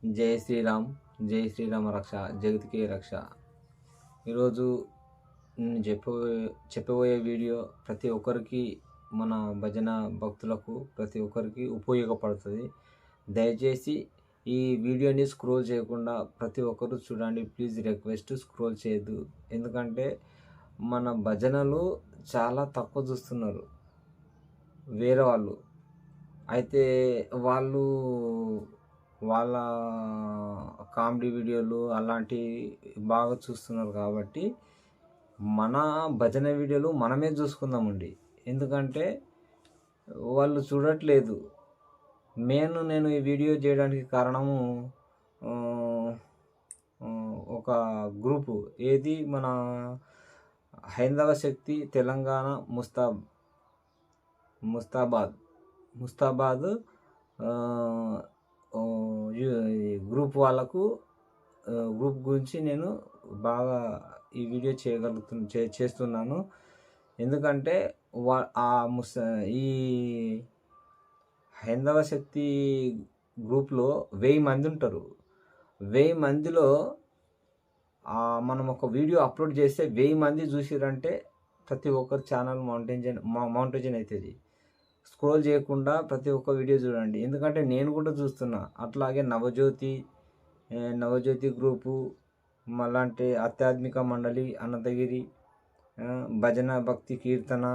జై శ్రీరామ్, జై శ్రీరామ రక్ష, జగతికే రక్ష. ఈరోజు నేను చెప్పబోయే వీడియో ప్రతి ఒక్కరికి, మన భజన భక్తులకు ప్రతి ఒక్కరికి ఉపయోగపడుతుంది. దయచేసి ఈ వీడియోని స్క్రోల్ చేయకుండా ప్రతి ఒక్కరు చూడండి. ప్లీజ్ రిక్వెస్ట్, స్క్రోల్ చేయొద్దు. ఎందుకంటే మన భజనలు చాలా తక్కువ చూస్తున్నారు వేరే వాళ్ళు. అయితే వాళ్ళ కామెడీ వీడియోలు అలాంటివి బాగా చూస్తున్నారు కాబట్టి మన భజన వీడియోలు మనమే చూసుకుందామండి. ఎందుకంటే వాళ్ళు చూడట్లేదు. నేను ఈ వీడియో చేయడానికి కారణము ఒక గ్రూపు, ఏది మన హైందవ శక్తి తెలంగాణ ముస్తాబాద్ గ్రూప్ వాళ్ళకు, గ్రూప్ గురించి నేను బాగా ఈ వీడియో చేస్తున్నాను. ఎందుకంటే ఈ హైందవ శక్తి గ్రూప్లో 1000 మంది ఉంటారు. 1000 మందిలో మనం ఒక వీడియో అప్లోడ్ చేస్తే 1000 మంది చూసిరంటే ప్రతి ఒక్కరు ఛానల్ మౌంటైజన్ అవుతుంది. స్క్రోల్ చేయకుండా ప్రతి ఒక్క వీడియో చూడండి. ఎందుకంటే నేను కూడా చూస్తున్నా. అట్లాగే నవజ్యోతి గ్రూపు, అలాంటి ఆధ్యాత్మిక మండలి అనంతగిరి, భజన భక్తి కీర్తన,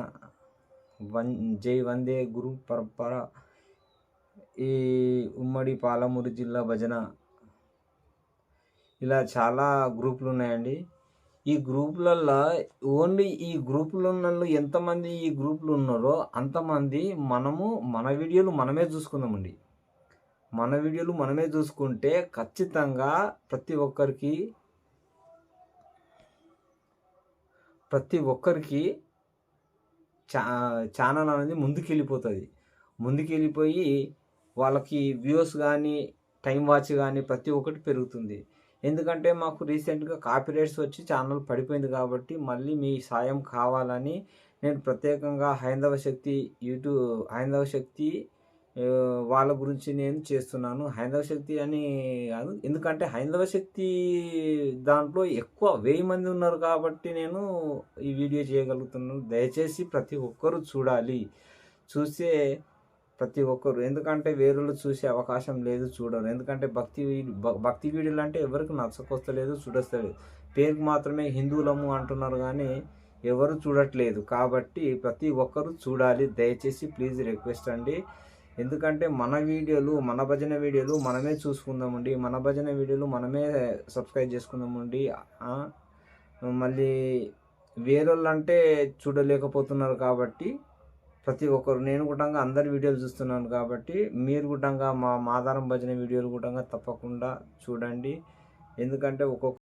జై వందే గురు పరంపర, ఈ ఉమ్మడి పాలమూరు జిల్లా భజన, ఇలా చాలా గ్రూపులు ఉన్నాయండి. ఈ గ్రూపులలో ఓన్లీ ఈ గ్రూపులో ఉన్న ఎంతమంది ఈ గ్రూపులు ఉన్నారో అంతమంది మన వీడియోలు మనమే చూసుకుందామండి. మన వీడియోలు మనమే చూసుకుంటే ఖచ్చితంగా ప్రతి ఒక్కరికి ఛానల్ అనేది ముందుకెళ్ళిపోయి వాళ్ళకి వ్యూస్ కానీ టైం వాచ్ కానీ ప్రతి ఒక్కటి పెరుగుతుంది. ఎందుకంటే మాకు రీసెంట్గా కాపీరైట్స్ వచ్చి ఛానల్ పడిపోయింది కాబట్టి మళ్ళీ మీ సాయం కావాలని నేను ప్రత్యేకంగా హైందవ శక్తి వాళ్ళ గురించి నేను చేస్తున్నాను. హైందవ శక్తి అని కాదు, ఎందుకంటే హైందవ శక్తి దాంట్లో ఎక్కువ 1000 మంది ఉన్నారు కాబట్టి నేను ఈ వీడియో చేయగలుగుతున్నాను. దయచేసి ప్రతి ఒక్కరూ చూడాలి. చూస్తే ప్రతి ఒక్కరు, ఎందుకంటే వేరేళ్ళు చూసే అవకాశం లేదు, చూడరు. ఎందుకంటే భక్తి వీడియోలు అంటే ఎవరికి నచ్చకొస్తలేదు, చూడస్తలేదు. పేరుకు మాత్రమే హిందువులము అంటున్నారు కానీ ఎవరు చూడట్లేదు. కాబట్టి ప్రతి ఒక్కరు చూడాలి. దయచేసి ప్లీజ్ రిక్వెస్ట్ అండి. ఎందుకంటే మన భజన వీడియోలు మనమే చూసుకుందామండి. మన భజన వీడియోలు మనమే సబ్స్క్రైబ్ చేసుకుందామండి. మళ్ళీ వేరేళ్ళు అంటే చూడలేకపోతున్నారు కాబట్టి ప్రతి ఒక్కరు, నేను కూడా అందరి వీడియోలు చూస్తున్నాను కాబట్టి మీరు కూడా మా మాదారం భజన వీడియోలు కూడా తప్పకుండా చూడండి. ఎందుకంటే